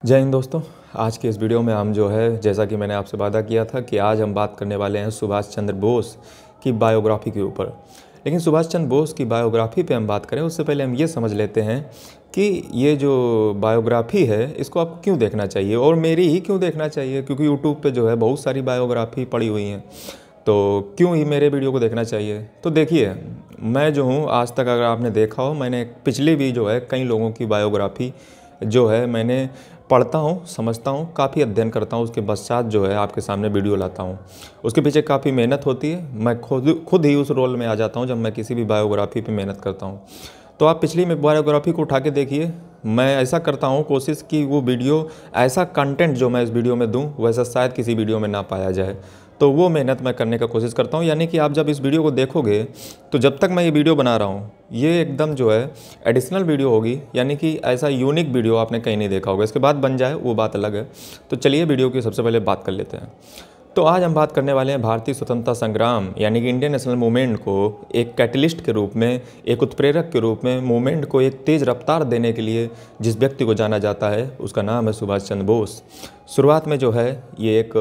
जय हिंद दोस्तों। आज के इस वीडियो में हम जो है, जैसा कि मैंने आपसे वादा किया था कि आज हम बात करने वाले हैं सुभाष चंद्र बोस की बायोग्राफी के ऊपर। लेकिन सुभाष चंद्र बोस की बायोग्राफी पे हम बात करें उससे पहले हम ये समझ लेते हैं कि ये जो बायोग्राफी है इसको आपको क्यों देखना चाहिए और मेरी ही क्यों देखना चाहिए, क्योंकि यूट्यूब पे जो है बहुत सारी बायोग्राफी पड़ी हुई हैं, तो क्यों ही मेरे वीडियो को देखना चाहिए। तो देखिए, मैं जो हूँ आज तक अगर आपने देखा हो, मैंने पिछले भी जो है कई लोगों की बायोग्राफी जो है मैंने पढ़ता हूँ, समझता हूँ, काफ़ी अध्ययन करता हूँ, उसके पश्चात जो है आपके सामने वीडियो लाता हूँ। उसके पीछे काफ़ी मेहनत होती है, मैं खुद ही उस रोल में आ जाता हूँ जब मैं किसी भी बायोग्राफी पे मेहनत करता हूँ। तो आप पिछली में बायोग्राफी को उठा के देखिए। मैं ऐसा करता हूँ कोशिश कि वो वीडियो, ऐसा कंटेंट जो मैं इस वीडियो में दूँ वैसा शायद किसी वीडियो में ना पाया जाए, तो वो मेहनत मैं करने का कोशिश करता हूँ। यानी कि आप जब इस वीडियो को देखोगे तो जब तक मैं ये वीडियो बना रहा हूँ ये एकदम जो है एडिशनल वीडियो होगी, यानी कि ऐसा यूनिक वीडियो आपने कहीं नहीं देखा होगा। इसके बाद बन जाए वो बात अलग है। तो चलिए वीडियो की सबसे पहले बात कर लेते हैं। तो आज हम बात करने वाले हैं भारतीय स्वतंत्रता संग्राम यानी कि इंडियन नेशनल मूवमेंट को एक कैटलिस्ट के रूप में, एक उत्प्रेरक के रूप में, मूवमेंट को एक तेज़ रफ्तार देने के लिए जिस व्यक्ति को जाना जाता है उसका नाम है सुभाष चंद्र बोस। शुरुआत में जो है ये एक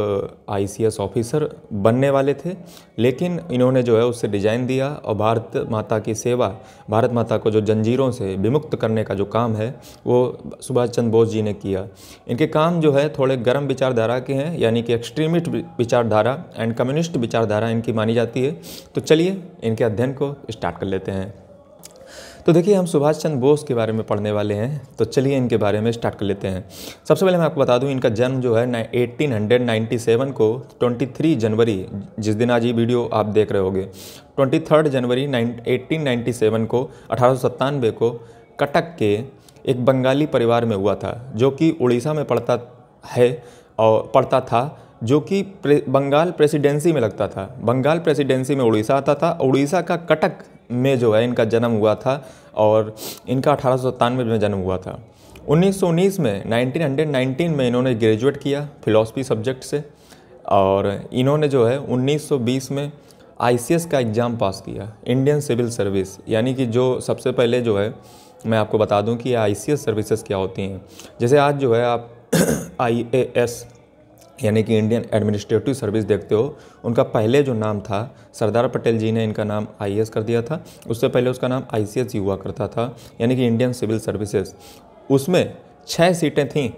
ICS ऑफिसर बनने वाले थे, लेकिन इन्होंने जो है उससे रिजाइन दिया और भारत माता की सेवा, भारत माता को जो जंजीरों से विमुक्त करने का जो काम है वो सुभाष चंद्र बोस जी ने किया। इनके काम जो है थोड़े गर्म विचारधारा के हैं, यानी कि एक्सट्रीमिस्ट विचारधारा एंड कम्युनिस्ट विचारधारा इनकी मानी जाती है। तो चलिए इनके अध्ययन को स्टार्ट कर लेते हैं। तो देखिए, हम सुभाष चंद्र बोस के बारे में पढ़ने वाले हैं, तो चलिए इनके बारे में स्टार्ट कर लेते हैं। सबसे पहले मैं आपको बता दूं, इनका जन्म जो है 1897 को 23 जनवरी, जिस दिन आज ये वीडियो आप देख रहे होगे, 23 जनवरी 1897 को 1897 को कटक के एक बंगाली परिवार में हुआ था, जो कि उड़ीसा में पड़ता था, जो कि बंगाल प्रेसिडेंसी में लगता था। बंगाल प्रेसिडेंसी में उड़ीसा आता था। उड़ीसा का कटक में जो है इनका जन्म हुआ था और इनका 1897 में जन्म हुआ था। 1919 में 1919 में इन्होंने ग्रेजुएट किया फिलॉसफी सब्जेक्ट से, और इन्होंने जो है 1920 में ICS का एग्ज़ाम पास किया, इंडियन सिविल सर्विस। यानी कि जो सबसे पहले जो है मैं आपको बता दूं कि ICS सर्विसेज क्या होती हैं। जैसे आज जो है आप IAS यानी कि इंडियन एडमिनिस्ट्रेटिव सर्विस देखते हो, उनका पहले जो नाम था, सरदार पटेल जी ने इनका नाम IAS कर दिया था। उससे पहले उसका नाम ICS ही हुआ करता था, यानी कि इंडियन सिविल सर्विसेज। उसमें 6 सीटें थीं।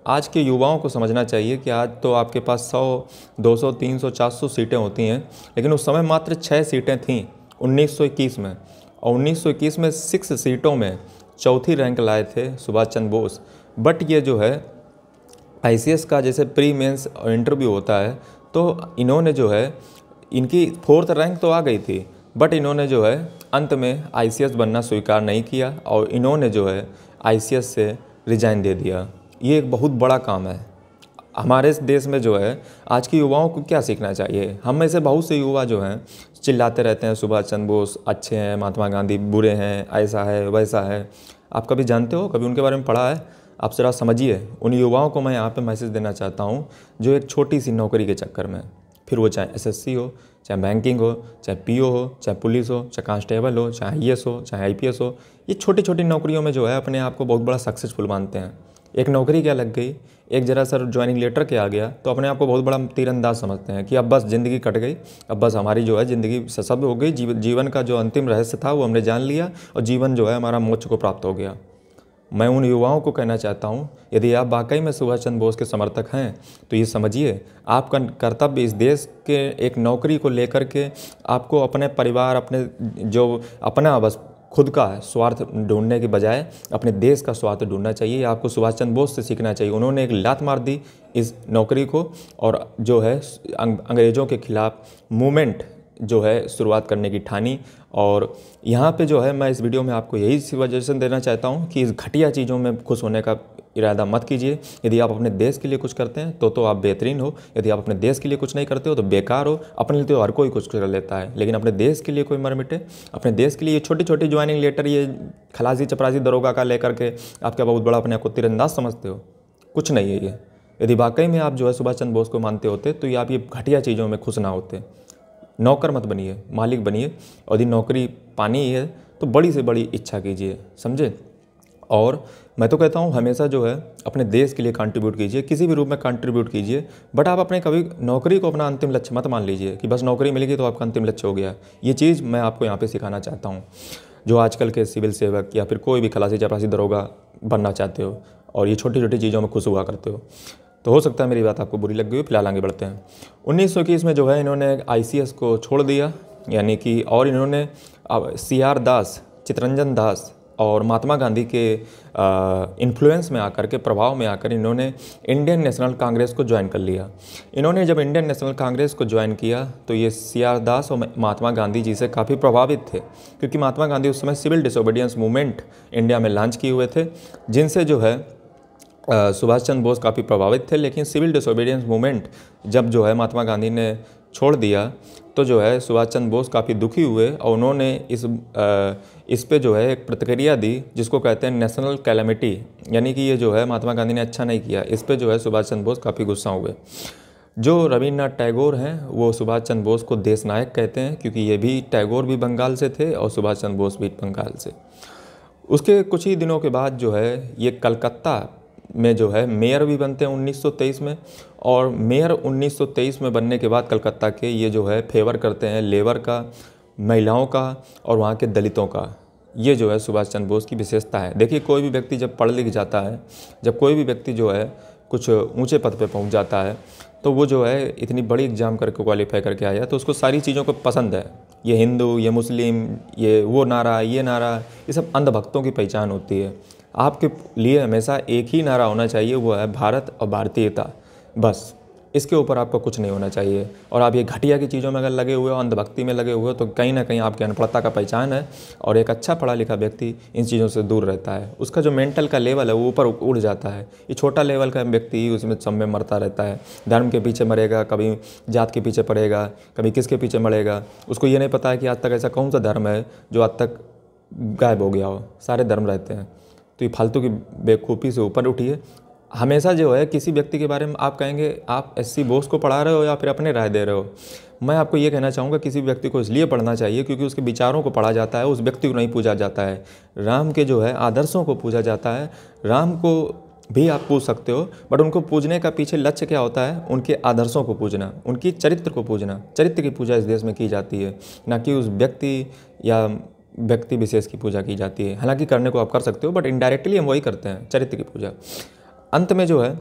आज के युवाओं को समझना चाहिए कि आज तो आपके पास 100, 200, 300, 400 सीटें होती हैं, लेकिन उस समय मात्र 6 सीटें थीं 1921 में। और 1921 में 6 सीटों में चौथी रैंक लाए थे सुभाष चंद्र बोस। बट ये जो है ICS का जैसे प्री मेंस इंटरव्यू होता है, तो इन्होंने जो है, इनकी 4th रैंक तो आ गई थी, बट इन्होंने जो है अंत में ICS बनना स्वीकार नहीं किया और इन्होंने जो है ICS से रिजाइन दे दिया। ये एक बहुत बड़ा काम है। हमारे देश में जो है आज के युवाओं को क्या सीखना चाहिए? हम में से बहुत से युवा जो हैं चिल्लाते रहते हैं सुभाष चंद्र बोस अच्छे हैं, महात्मा गांधी बुरे हैं, ऐसा है वैसा है। आप कभी जानते हो, कभी उनके बारे में पढ़ा है? आप ज़रा समझिए। उन युवाओं को मैं यहाँ पे मैसेज देना चाहता हूँ जो एक छोटी सी नौकरी के चक्कर में, फिर वो चाहे SSC हो, चाहे बैंकिंग हो, चाहे PO हो, चाहे पुलिस हो, चाहे कांस्टेबल हो, चाहे IAS हो, चाहे IPS हो, ये छोटी छोटी नौकरियों में जो है अपने आप को बहुत बड़ा सक्सेसफुल मानते हैं। एक नौकरी क्या लग गई, एक जरा सर ज्वाइनिंग लेटर के आ गया, तो अपने आप को बहुत बड़ा तीरंदाज समझते हैं कि अब बस ज़िंदगी कट गई, अब बस हमारी जो है ज़िंदगी सफल हो गई, जीवन का जो अंतिम रहस्य था वो हमने जान लिया और जीवन जो है हमारा मोक्ष को प्राप्त हो गया। मैं उन युवाओं को कहना चाहता हूं, यदि आप वाकई में सुभाष चंद्र बोस के समर्थक हैं तो ये समझिए, आपका कर्तव्य इस देश के एक नौकरी को लेकर के आपको अपने परिवार, अपने जो अपना बस खुद का स्वार्थ ढूंढने के बजाय अपने देश का स्वार्थ ढूंढना चाहिए। आपको सुभाष चंद्र बोस से सीखना चाहिए। उन्होंने एक लात मार दी इस नौकरी को और जो है अंग्रेज़ों के खिलाफ मूवमेंट जो है शुरुआत करने की ठानी। और यहाँ पे जो है मैं इस वीडियो में आपको यही सजेशन देना चाहता हूँ कि इस घटिया चीज़ों में खुश होने का इरादा मत कीजिए। यदि आप अपने देश के लिए कुछ करते हैं तो आप बेहतरीन हो, यदि आप अपने देश के लिए कुछ नहीं करते हो तो बेकार हो। अपने लिए तो हर कोई कुछ कर लेता है, लेकिन अपने देश के लिए कोई मर मिटे। अपने देश के लिए ये छोटी छोटी ज्वाइनिंग लेटर, ये खलासी चपरासी दरोगा का लेकर के आप क्या बहुत बड़ा अपने आप को तीरंदाज समझते हो? कुछ नहीं है ये। यदि वाकई में आप जो है सुभाष चंद्र बोस को मानते होते तो ये आप ये घटिया चीज़ों में खुश ना होते। नौकर मत बनिए, मालिक बनिए। और यदि नौकरी पानी है तो बड़ी से बड़ी इच्छा कीजिए, समझे। और मैं तो कहता हूँ हमेशा जो है अपने देश के लिए कंट्रीब्यूट कीजिए, किसी भी रूप में कंट्रीब्यूट कीजिए, बट आप अपने कभी नौकरी को अपना अंतिम लक्ष्य मत मान लीजिए कि बस नौकरी मिलेगी तो आपका अंतिम लक्ष्य हो गया। ये चीज़ मैं आपको यहाँ पे सिखाना चाहता हूँ। जो आजकल के सिविल सेवक या फिर कोई भी खलासी चपरासी दरोगा बनना चाहते हो और ये छोटी छोटी चीज़ों में खुश हुआ करते हो, तो हो सकता है मेरी बात आपको बुरी लग गई हो। फिलहाल आगे बढ़ते हैं। 1921 में जो है इन्होंने ICS को छोड़ दिया, यानी कि, और इन्होंने CR दास, चित्तरंजन दास और महात्मा गांधी के इन्फ्लुएंस में आकर के, प्रभाव में आकर इन्होंने इंडियन नेशनल कांग्रेस को ज्वाइन कर लिया। इन्होंने जब इंडियन नेशनल कांग्रेस को ज्वाइन किया तो ये CR दास और महात्मा गांधी जी से काफ़ी प्रभावित थे, क्योंकि महात्मा गांधी उस समय सिविल डिसोबीडियंस मूवमेंट इंडिया में लॉन्च किए हुए थे, जिनसे जो है सुभाष चंद्र बोस काफ़ी प्रभावित थे। लेकिन सिविल डिसोबीडियंस मूवमेंट जब जो है महात्मा गांधी ने छोड़ दिया तो जो है सुभाष चंद्र बोस काफ़ी दुखी हुए और उन्होंने इस पे जो है एक प्रतिक्रिया दी, जिसको कहते हैं नेशनल कैलेमिटी, यानी कि ये जो है महात्मा गांधी ने अच्छा नहीं किया। इस पे जो है सुभाष चंद्र बोस काफ़ी गुस्सा हुए। जो रविन्द्रनाथ टैगोर हैं वो सुभाष चंद्र बोस को देश नायक कहते हैं, क्योंकि ये भी, टैगोर भी बंगाल से थे और सुभाष चंद्र बोस भी बंगाल से। उसके कुछ ही दिनों के बाद जो है ये कलकत्ता में जो है मेयर भी बनते हैं 1923 में, और मेयर 1923 में बनने के बाद कलकत्ता के ये जो है फेवर करते हैं लेबर का, महिलाओं का और वहाँ के दलितों का। ये जो है सुभाष चंद्र बोस की विशेषता है। देखिए, कोई भी व्यक्ति जब पढ़ लिख जाता है, जब कोई भी व्यक्ति जो है कुछ ऊंचे पद पे पहुंच जाता है, तो वो जो है इतनी बड़ी एग्ज़ाम करके क्वालिफाई करके आया तो उसको सारी चीज़ों को पसंद है। ये हिंदू, ये मुस्लिम, ये वो नारा, ये नारा, ये सब अंधभक्तों की पहचान होती है। आपके लिए हमेशा एक ही नारा होना चाहिए, वो है भारत और भारतीयता, बस। इसके ऊपर आपको कुछ नहीं होना चाहिए। और आप ये घटिया की चीज़ों में अगर लगे हुए हो, अंधभक्ति में लगे हुए हो, तो कहीं ना कहीं आपकी अनपढ़ता का पहचान है। और एक अच्छा पढ़ा लिखा व्यक्ति इन चीज़ों से दूर रहता है, उसका जो मेंटल का लेवल है वो ऊपर उड़ जाता है। ये छोटा लेवल का व्यक्ति उसमें सब में मरता रहता है, धर्म के पीछे मरेगा, कभी जात के पीछे पड़ेगा, कभी किसके पीछे मरेगा। उसको ये नहीं पता है कि आज तक ऐसा कौन सा धर्म है जो आज तक गायब हो गया हो। सारे धर्म रहते हैं। तो ये फालतू की बेवकूफ़ी से ऊपर उठिए। हमेशा जो है किसी व्यक्ति के बारे में आप कहेंगे आप SC बोस को पढ़ा रहे हो या फिर अपने राय दे रहे हो। मैं आपको ये कहना चाहूँगा, किसी व्यक्ति को इसलिए पढ़ना चाहिए क्योंकि उसके विचारों को पढ़ा जाता है, उस व्यक्ति को नहीं पूजा जाता है। राम के जो है आदर्शों को पूजा जाता है। राम को भी आप पूज सकते हो, बट उनको पूजने का पीछे लक्ष्य क्या होता है? उनके आदर्शों को पूजना, उनकी चरित्र को पूजना। चरित्र की पूजा इस देश में की जाती है, ना कि उस व्यक्ति या व्यक्ति विशेष की पूजा की जाती है। हालांकि करने को आप कर सकते हो, बट इनडायरेक्टली हम वही करते हैं, चरित्र की पूजा। अंत में जो है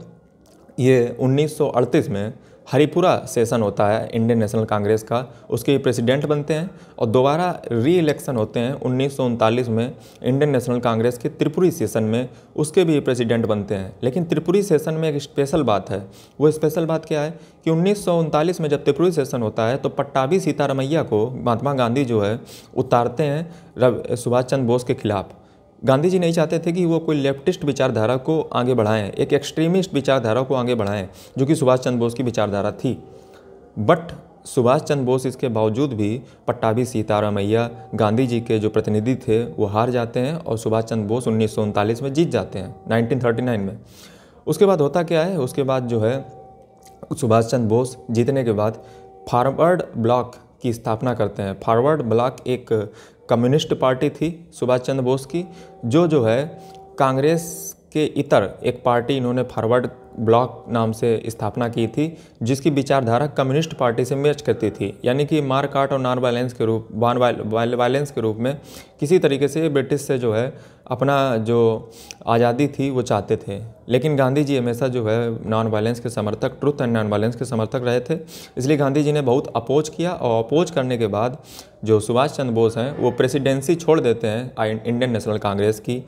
ये 1938 में हरिपुरा सेशन होता है इंडियन नेशनल कांग्रेस का, उसके प्रेसिडेंट बनते हैं और दोबारा री इलेक्शन होते हैं 1939 में इंडियन नेशनल कांग्रेस के त्रिपुरी सेशन में, उसके भी प्रेसिडेंट बनते हैं। लेकिन त्रिपुरी सेशन में एक स्पेशल बात है। वो स्पेशल बात क्या है कि 1939 में जब त्रिपुरी सेशन होता है तो पट्टाभी सीतारमैया को महात्मा गांधी जो है उतारते हैं सुभाष चंद्र बोस के खिलाफ। गांधी जी नहीं चाहते थे कि वो कोई लेफ्टिस्ट विचारधारा को आगे बढ़ाएं, एक एक्सट्रीमिस्ट विचारधारा को आगे बढ़ाएं, जो कि सुभाष चंद्र बोस की विचारधारा थी। बट सुभाष चंद्र बोस इसके बावजूद भी पट्टाभी सीतारमैया गांधी जी के जो प्रतिनिधि थे वो हार जाते हैं और सुभाष चंद्र बोस 1939 में जीत जाते हैं, 1939 में। उसके बाद होता क्या है, उसके बाद जो है सुभाष चंद्र बोस जीतने के बाद फॉरवर्ड ब्लॉक की स्थापना करते हैं। फॉरवर्ड ब्लॉक एक कम्युनिस्ट पार्टी थी सुभाष चंद्र बोस की, जो है कांग्रेस के इतर एक पार्टी इन्होंने फॉरवर्ड ब्लॉक नाम से स्थापना की थी, जिसकी विचारधारा कम्युनिस्ट पार्टी से मैच करती थी। यानी कि मार काट और नॉन वायलेंस के रूप में किसी तरीके से ब्रिटिश से जो है अपना जो आज़ादी थी वो चाहते थे। लेकिन गांधी जी हमेशा जो है नॉन वायलेंस के समर्थक, ट्रुथ एंड नॉन वायलेंस के समर्थक रहे थे। इसलिए गांधी जी ने बहुत अपोज किया और अपोज करने के बाद जो सुभाष चंद्र बोस हैं वो प्रेसिडेंसी छोड़ देते हैं इंडियन नेशनल कांग्रेस की।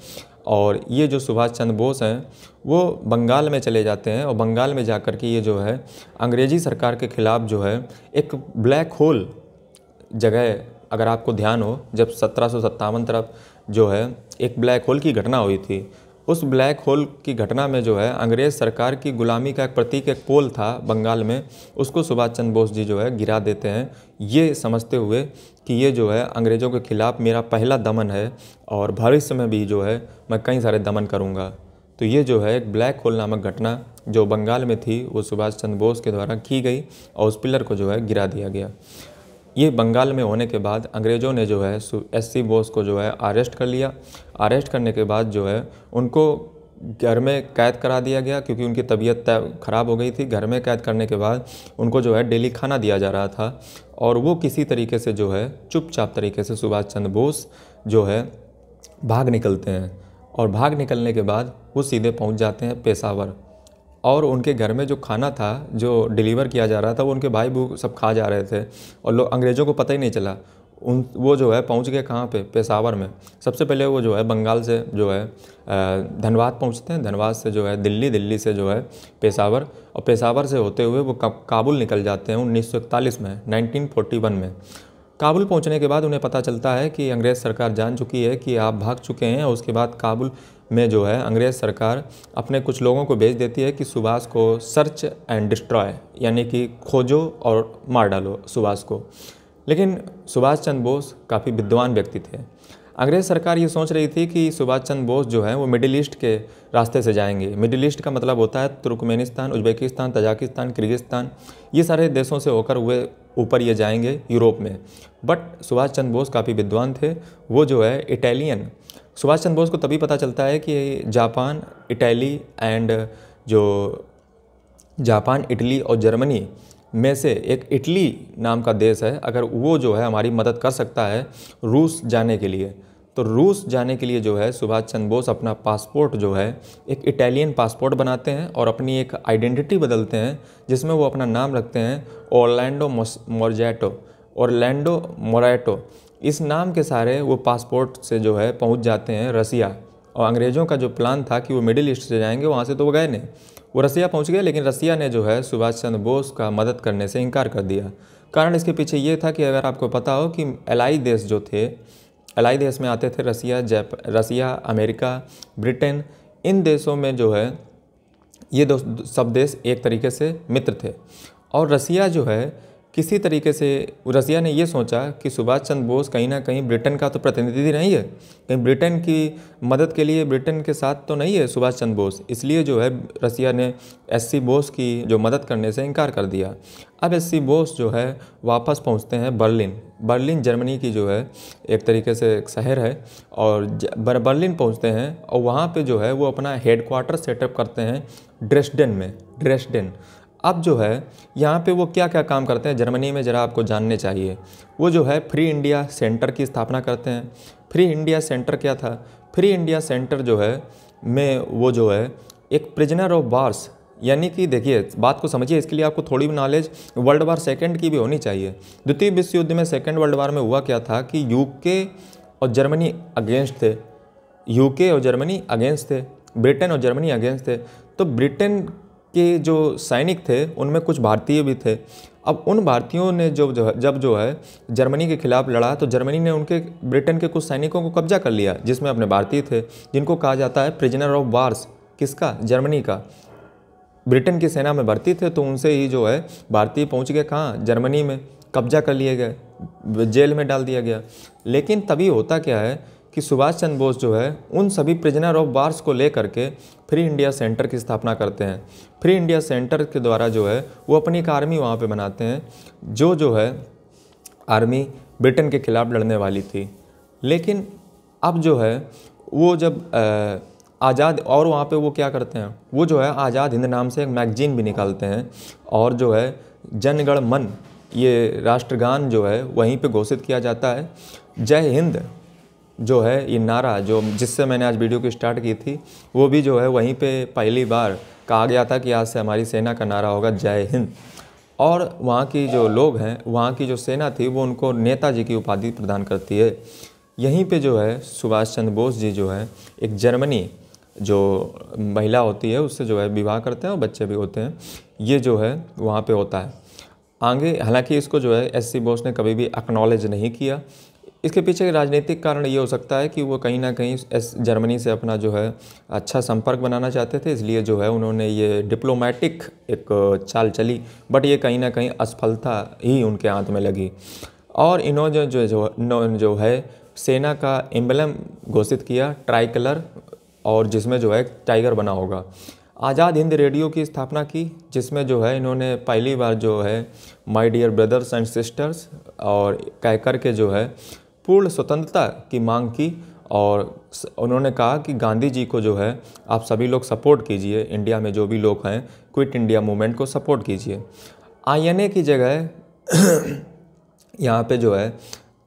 और ये जो सुभाष चंद्र बोस हैं वो बंगाल में चले जाते हैं और बंगाल में जाकर के ये जो है अंग्रेज़ी सरकार के ख़िलाफ़ जो है एक ब्लैक होल जगह, अगर आपको ध्यान हो, जब 1757 तरफ जो है एक ब्लैक होल की घटना हुई थी, उस ब्लैक होल की घटना में जो है अंग्रेज़ सरकार की गुलामी का एक प्रतीक, एक पोल था बंगाल में, उसको सुभाष चंद्र बोस जी जो है गिरा देते हैं, ये समझते हुए कि ये जो है अंग्रेज़ों के ख़िलाफ़ मेरा पहला दमन है और भविष्य में भी जो है मैं कई सारे दमन करूँगा। तो ये जो है एक ब्लैक होल नामक घटना जो बंगाल में थी वो सुभाष चंद्र बोस के द्वारा की गई और उस पिलर को जो है गिरा दिया गया। ये बंगाल में होने के बाद अंग्रेज़ों ने जो है SC बोस को जो है अरेस्ट कर लिया। अरेस्ट करने के बाद जो है उनको घर में कैद करा दिया गया क्योंकि उनकी तबीयत ख़राब हो गई थी। घर में कैद करने के बाद उनको जो है डेली खाना दिया जा रहा था और वो किसी तरीके से जो है चुपचाप तरीके से सुभाष चंद्र बोस जो है भाग निकलते हैं और भाग निकलने के बाद वो सीधे पहुंच जाते हैं पेशावर। और उनके घर में जो खाना था जो डिलीवर किया जा रहा था वो उनके भाई बहू सब खा जा रहे थे और लोग अंग्रेज़ों को पता ही नहीं चला। वो जो है पहुंच गए कहाँ पे, पेशावर में। सबसे पहले वो जो है बंगाल से जो है धनबाद पहुंचते हैं, धनबाद से जो है दिल्ली, दिल्ली से जो है पेशावर और पेशावर से होते हुए वो काबुल निकल जाते हैं 1941 में, 1941 में। काबुल पहुंचने के बाद उन्हें पता चलता है कि अंग्रेज़ सरकार जान चुकी है कि आप भाग चुके हैं और उसके बाद काबुल में जो है अंग्रेज़ सरकार अपने कुछ लोगों को भेज देती है कि सुभाष को सर्च एंड डिस्ट्रॉय यानी कि खोजो और मार डालो सुभाष को। लेकिन सुभाष चंद्र बोस काफ़ी विद्वान व्यक्ति थे। अंग्रेज़ सरकार ये सोच रही थी कि सुभाष चंद्र बोस जो है वो मिडिल ईस्ट के रास्ते से जाएंगे। मिडिल ईस्ट का मतलब होता है तुर्कमेनिस्तान, उज्बेकिस्तान, तजाकिस्तान, किर्गिस्तान, ये सारे देशों से होकर हुए ऊपर ये जाएंगे यूरोप में। बट सुभाष चंद्र बोस काफ़ी विद्वान थे। वो जो है इटालियन, सुभाष चंद्र बोस को तभी पता चलता है कि जापान, इटली एंड जो जापान, इटली और जर्मनी में से एक इटली नाम का देश है, अगर वो जो है हमारी मदद कर सकता है रूस जाने के लिए, तो रूस जाने के लिए जो है सुभाष चंद्र बोस अपना पासपोर्ट जो है एक इटालियन पासपोर्ट बनाते हैं और अपनी एक आइडेंटिटी बदलते हैं जिसमें वो अपना नाम रखते हैं ओरलैंडो मोरजैटो, ओरलैंडो मोरैटो। इस नाम के सारे वो पासपोर्ट से जो है पहुंच जाते हैं रसिया। और अंग्रेज़ों का जो प्लान था कि वो मिडिल ईस्ट से जाएंगे, वहाँ से तो वो गए नहीं, वो रसिया पहुंच गए। लेकिन रसिया ने जो है सुभाष चंद्र बोस का मदद करने से इनकार कर दिया। कारण इसके पीछे ये था कि अगर आपको पता हो कि एलाई देश जो थे, एलाई देश में आते थे रसिया, अमेरिका, ब्रिटेन, इन देशों में जो है ये सब देश एक तरीके से मित्र थे। और रसिया जो है किसी तरीके से रसिया ने ये सोचा कि सुभाष चंद्र बोस कहीं ना कहीं ब्रिटेन का तो प्रतिनिधि नहीं है, कहीं ब्रिटेन की मदद के लिए ब्रिटेन के साथ तो नहीं है सुभाष चंद्र बोस, इसलिए जो है रसिया ने एससी बोस की जो मदद करने से इनकार कर दिया। अब एससी बोस जो है वापस पहुंचते हैं बर्लिन। बर्लिन जर्मनी की जो है एक तरीके से एक शहर है और बर्लिन पहुँचते हैं और वहाँ पर जो है वो अपना हेडक्वार्टर सेटअप करते हैं ड्रेसडेन में, ड्रेसडेन। अब जो है यहाँ पे वो क्या क्या काम करते हैं जर्मनी में ज़रा आपको जानने चाहिए। वो जो है फ्री इंडिया सेंटर की स्थापना करते हैं। फ्री इंडिया सेंटर क्या था? फ्री इंडिया सेंटर जो है में वो जो है एक प्रिजनर ऑफ वार्स, यानी कि देखिए बात को समझिए, इसके लिए आपको थोड़ी भी नॉलेज वर्ल्ड वार सेकेंड की भी होनी चाहिए। द्वितीय विश्व युद्ध में, सेकेंड वर्ल्ड वार में हुआ क्या था कि यूके और जर्मनी अगेंस्ट थे, यूके और जर्मनी अगेंस्ट थे, ब्रिटेन और जर्मनी अगेंस्ट थे। तो ब्रिटेन के जो सैनिक थे उनमें कुछ भारतीय भी थे। अब उन भारतीयों ने जब जो है जर्मनी के खिलाफ लड़ा तो जर्मनी ने उनके ब्रिटेन के कुछ सैनिकों को कब्जा कर लिया, जिसमें अपने भारतीय थे, जिनको कहा जाता है प्रिजनर ऑफ वार्स। किसका? जर्मनी का। ब्रिटेन की सेना में भर्ती थे तो उनसे ही जो है भारतीय पहुंच गए कहाँ? जर्मनी में, कब्जा कर लिए गए, जेल में डाल दिया गया। लेकिन तभी होता क्या है कि सुभाष चंद्र बोस जो है उन सभी प्रिजनर ऑफ वार्स को लेकर के फ्री इंडिया सेंटर की स्थापना करते हैं। फ्री इंडिया सेंटर के द्वारा जो है वो अपनी एक आर्मी वहाँ पे बनाते हैं, जो है आर्मी ब्रिटेन के खिलाफ लड़ने वाली थी। लेकिन अब जो है वो जब आज़ाद, और वहाँ पे वो क्या करते हैं, वो जो है आज़ाद हिंद नाम से एक मैगजीन भी निकालते हैं और जो है जनगण मन, ये राष्ट्रगान जो है वहीं पे घोषित किया जाता है। जय हिंद जो है ये नारा जो जिससे मैंने आज वीडियो की स्टार्ट की थी, वो भी जो है वहीं पे पहली बार कहा गया था कि आज से हमारी सेना का नारा होगा जय हिंद। और वहाँ की जो लोग हैं, वहाँ की जो सेना थी वो उनको नेताजी की उपाधि प्रदान करती है। यहीं पे जो है सुभाष चंद्र बोस जी जो है एक जर्मनी जो महिला होती है उससे जो है विवाह करते हैं और बच्चे भी होते हैं। ये जो है वहाँ पे होता है आगे। हालांकि इसको जो है एससी बोस ने कभी भी एक्नॉलेज नहीं किया। इसके पीछे राजनीतिक कारण ये हो सकता है कि वो कहीं ना कहीं जर्मनी से अपना जो है अच्छा संपर्क बनाना चाहते थे, इसलिए जो है उन्होंने ये डिप्लोमेटिक एक चाल चली, बट ये कहीं ना कहीं असफलता ही उनके हाथ में लगी। और इन्होंने जो है सेना का एम्बलम घोषित किया ट्राई कलर, और जिसमें जो है टाइगर बना होगा। आज़ाद हिंद रेडियो की स्थापना की, जिसमें जो है इन्होंने पहली बार जो है my dear brothers and sisters और कहकर के जो है पूर्ण स्वतंत्रता की मांग की और उन्होंने कहा कि गांधी जी को जो है आप सभी लोग सपोर्ट कीजिए, इंडिया में जो भी लोग हैं क्विट इंडिया मूवमेंट को सपोर्ट कीजिए। आईएनए की जगह यहाँ पे जो है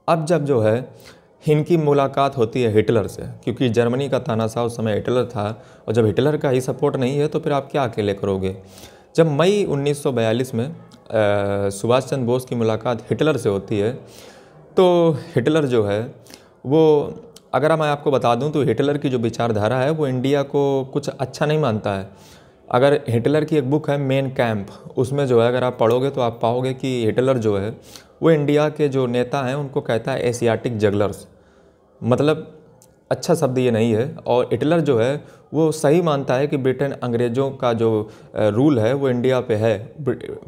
अब जब जो है इनकी मुलाकात होती है हिटलर से, क्योंकि जर्मनी का तानाशाह उस समय हिटलर था, और जब हिटलर का ही सपोर्ट नहीं है तो फिर आप क्या अकेले करोगे। जब मई 1942 में सुभाष चंद्र बोस की मुलाकात हिटलर से होती है, तो हिटलर जो है वो, अगर मैं आपको बता दूं तो हिटलर की जो विचारधारा है वो इंडिया को कुछ अच्छा नहीं मानता है। अगर हिटलर की एक बुक है मेन कैंप, उसमें जो है अगर आप पढ़ोगे तो आप पाओगे कि हिटलर जो है वो इंडिया के जो नेता हैं उनको कहता है एशियाटिक जगलर्स, मतलब अच्छा शब्द ये नहीं है। और हिटलर जो है वो सही मानता है कि ब्रिटेन अंग्रेज़ों का जो रूल है वो इंडिया पे है,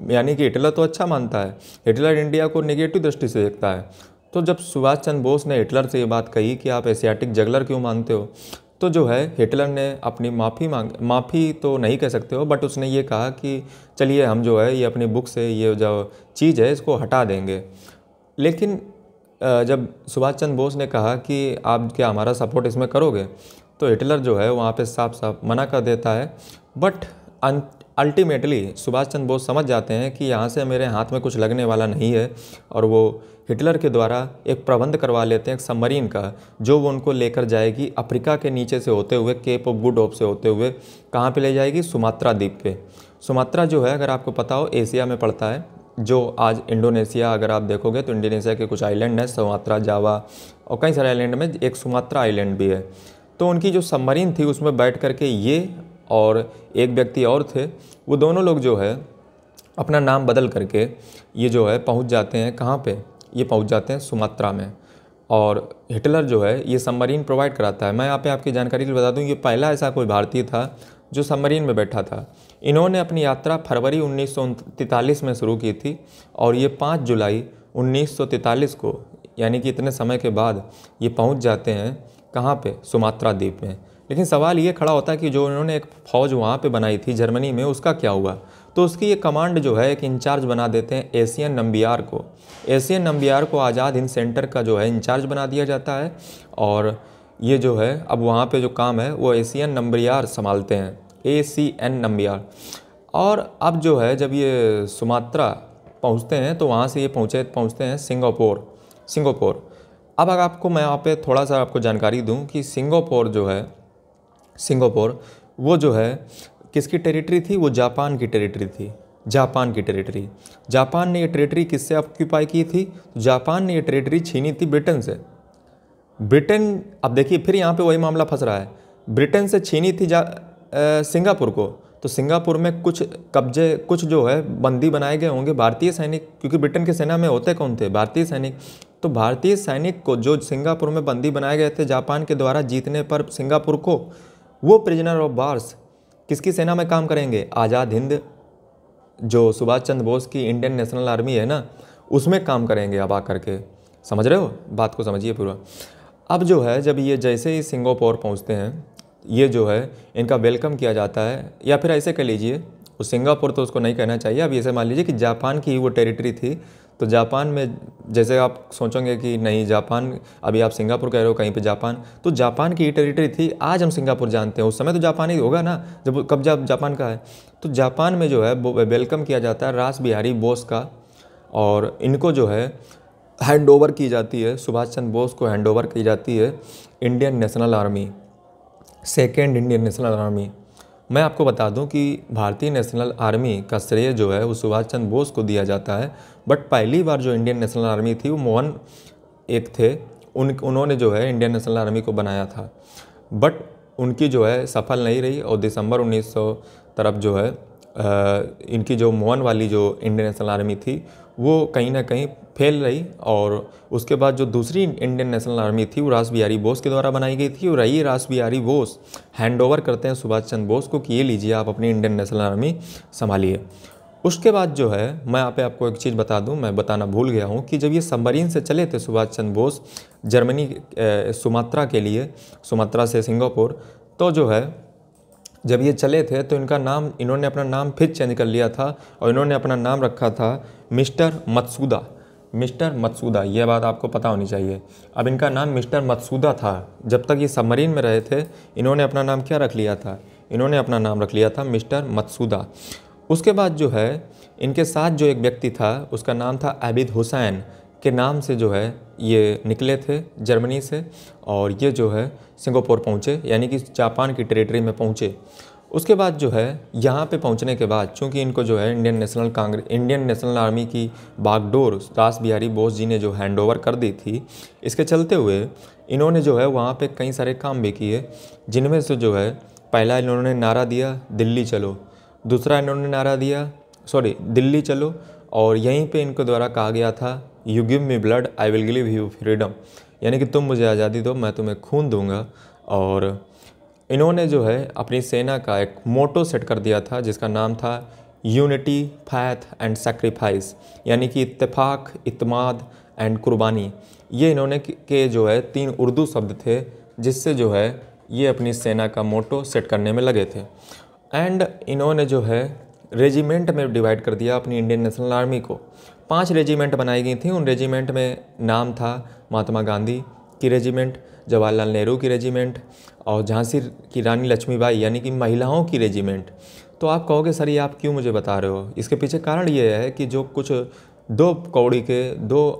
यानी कि हिटलर तो अच्छा मानता है, हिटलर इंडिया को नेगेटिव दृष्टि से देखता है। तो जब सुभाष चंद्र बोस ने हिटलर से ये बात कही कि आप एशियाटिक जगलर क्यों मानते हो, तो जो है हिटलर ने अपनी माफ़ी तो नहीं कह सकते हो, बट उसने ये कहा कि चलिए हम जो है ये अपनी बुक से ये जो चीज़ है इसको हटा देंगे। लेकिन जब सुभाष चंद्र बोस ने कहा कि आप क्या हमारा सपोर्ट इसमें करोगे, तो हिटलर जो है वहाँ पे साफ साफ मना कर देता है। बट अल्टीमेटली सुभाष चंद्र बोस समझ जाते हैं कि यहाँ से मेरे हाथ में कुछ लगने वाला नहीं है, और वो हिटलर के द्वारा एक प्रबंध करवा लेते हैं एक सबमरीन का, जो वो उनको लेकर जाएगी अफ्रीका के नीचे से होते हुए, केप ऑफ गुड होप से होते हुए कहाँ पे ले जाएगी, सुमात्रा द्वीप पे। सुमात्रा जो है अगर आपको पता हो एशिया में पड़ता है, जो आज इंडोनेशिया अगर आप देखोगे तो इंडोनेशिया के कुछ आइलैंड हैं, सुमात्रा, जावा और कई सारे आइलैंड में एक सुमात्रा आइलैंड भी है। तो उनकी जो सबमरीन थी उसमें बैठ करके ये और एक व्यक्ति और थे, वो दोनों लोग जो है अपना नाम बदल करके ये जो है पहुंच जाते हैं कहाँ पे, ये पहुंच जाते हैं सुमात्रा में। और हिटलर जो है ये सबमरीन प्रोवाइड कराता है। मैं यहाँ पे आपकी जानकारी के लिए बता दूँ, ये पहला ऐसा कोई भारतीय था जो सबमरीन में बैठा था। इन्होंने अपनी यात्रा फरवरी 1943 में शुरू की थी, और ये 5 जुलाई 1943 को, यानी कि इतने समय के बाद ये पहुंच जाते हैं कहाँ पे, सुमात्रा द्वीप में। लेकिन सवाल ये खड़ा होता है कि जो इन्होंने एक फ़ौज वहाँ पे बनाई थी जर्मनी में, उसका क्या हुआ। तो उसकी ये कमांड जो है एक इंचार्ज बना देते हैं एशियन नंबियार को। एशियन नंबियार को आज़ाद हिंद सेंटर का जो है इंचार्ज बना दिया जाता है, और ये जो है अब वहाँ पे जो काम है वो एशियन नंबियार संभालते हैं, ACN नंबियार। और अब जो है जब ये सुमात्रा पहुँचते हैं तो वहाँ से ये पहुँचते हैं सिंगापुर। अब अगर आपको मैं यहाँ पे थोड़ा सा आपको जानकारी दूँ कि सिंगापुर जो है, सिंगापुर वो जो है किसकी टेरिटरी थी, वो जापान की टेरिटरी थी, जापान की टेरिटरी। जापान ने ये टेरिटरी किससे ऑक्यूपाई की थी, जापान ने ये टेरिटरी छीनी थी ब्रिटेन से। ब्रिटेन, अब देखिए फिर यहाँ पे वही मामला फंस रहा है, ब्रिटेन से छीनी थी सिंगापुर को, तो सिंगापुर में कुछ कब्जे, कुछ जो है बंदी बनाए गए होंगे भारतीय सैनिक, क्योंकि ब्रिटेन की सेना में होते कौन थे, भारतीय सैनिक। तो भारतीय सैनिक को जो सिंगापुर में बंदी बनाए गए थे जापान के द्वारा जीतने पर सिंगापुर को, वो प्रिजनर ऑफ वार्स किसकी सेना में काम करेंगे, आज़ाद हिंद, जो सुभाष चंद्र बोस की इंडियन नेशनल आर्मी है ना, उसमें काम करेंगे। अब आकर के समझ रहे हो, बात को समझिए पूरा। अब जो है जब ये जैसे ही सिंगापुर पहुंचते हैं, ये जो है इनका वेलकम किया जाता है, या फिर ऐसे कह लीजिए, वो सिंगापुर तो उसको नहीं कहना चाहिए, अब ऐसे मान लीजिए कि जापान की वो टेरिटरी थी। तो जापान में जैसे आप सोचोगे कि नहीं जापान, अभी आप सिंगापुर कह रहे हो कहीं पे जापान, तो जापान की टेरिटरी थी। आज हम सिंगापुर जानते हैं, उस समय तो जापान ही होगा ना, जब कब्जा जापान का है। तो जापान में जो है वेलकम किया जाता है रास बिहारी बोस का, और इनको जो है हैंड ओवर की जाती है, सुभाष चंद्र बोस को हैंड ओवर की जाती है Indian national army, second Indian national army. मैं आपको बता दूं कि भारतीय नेशनल आर्मी का श्रेय जो है वो सुभाष चंद्र बोस को दिया जाता है, बट पहली बार जो इंडियन नेशनल आर्मी थी वो मोहन एक थे, उन्होंने जो है इंडियन नेशनल आर्मी को बनाया था, बट उनकी जो है सफल नहीं रही, और दिसंबर 1900 तरफ जो है इनकी जो मोहन वाली जो इंडियन नेशनल आर्मी थी वो कहीं ना कहीं फेल रही। और उसके बाद जो दूसरी इंडियन नेशनल आर्मी थी वो रास बिहारी बोस के द्वारा बनाई गई थी, और ये रास बिहारी बोस हैंड ओवर करते हैं सुभाष चंद्र बोस को कि ये लीजिए आप अपनी इंडियन नेशनल आर्मी संभालिए। उसके बाद जो है मैं यहाँ पे आपको एक चीज़ बता दूँ, मैं बताना भूल गया हूँ कि जब ये सबमरीन से चले थे सुभाष चंद्र बोस जर्मनी सुमात्रा के लिए, सुमात्रा से सिंगापुर, तो जो है जब ये चले थे तो इन्होंने अपना नाम फिर चेंज कर लिया था, और इन्होंने अपना नाम रखा था मिस्टर मत्सुदा। मिस्टर मत्सुदा, यह बात आपको पता होनी चाहिए। अब इनका नाम मिस्टर मत्सुदा था, जब तक ये सबमरीन में रहे थे इन्होंने अपना नाम क्या रख लिया था, इन्होंने अपना नाम रख लिया था मिस्टर मत्सुदा। उसके बाद जो है इनके साथ जो एक व्यक्ति था उसका नाम था आबिद हुसैन के नाम से जो है ये निकले थे जर्मनी से, और ये जो है सिंगापुर पहुँचे, यानी कि जापान की टेरिटरी में पहुँचे। उसके बाद जो है यहाँ पे पहुँचने के बाद चूँकि इनको जो है इंडियन नेशनल आर्मी की बागडोर रास बिहारी बोस जी ने जो हैंडओवर कर दी थी, इसके चलते हुए इन्होंने जो है वहाँ पे कई सारे काम भी किए, जिनमें से जो है पहला इन्होंने नारा दिया दिल्ली चलो, दूसरा इन्होंने नारा दिया दिल्ली चलो, और यहीं पे इनको द्वारा कहा गया था you give me blood I will give you freedom, यानी कि तुम मुझे आज़ादी दो मैं तुम्हें खून दूंगा। और इन्होंने जो है अपनी सेना का एक मोटो सेट कर दिया था जिसका नाम था यूनिटी फैथ एंड सेक्रीफाइस, यानी कि इत्तेफाक, इत्माद एंड कुर्बानी। ये इन्होंने के जो है 3 उर्दू शब्द थे जिससे जो है ये अपनी सेना का मोटो सेट करने में लगे थे। एंड इन्होंने जो है रेजिमेंट में डिवाइड कर दिया अपनी इंडियन नेशनल आर्मी को। 5 रेजिमेंट बनाई गई थी। उन रेजिमेंट में नाम था महात्मा गांधी की रेजिमेंट, जवाहरलाल नेहरू की रेजिमेंट, और झांसी की रानी लक्ष्मीबाई यानी कि महिलाओं की रेजिमेंट। तो आप कहोगे सर ये आप क्यों मुझे बता रहे हो, इसके पीछे कारण ये है कि जो कुछ 2 कौड़ी के 2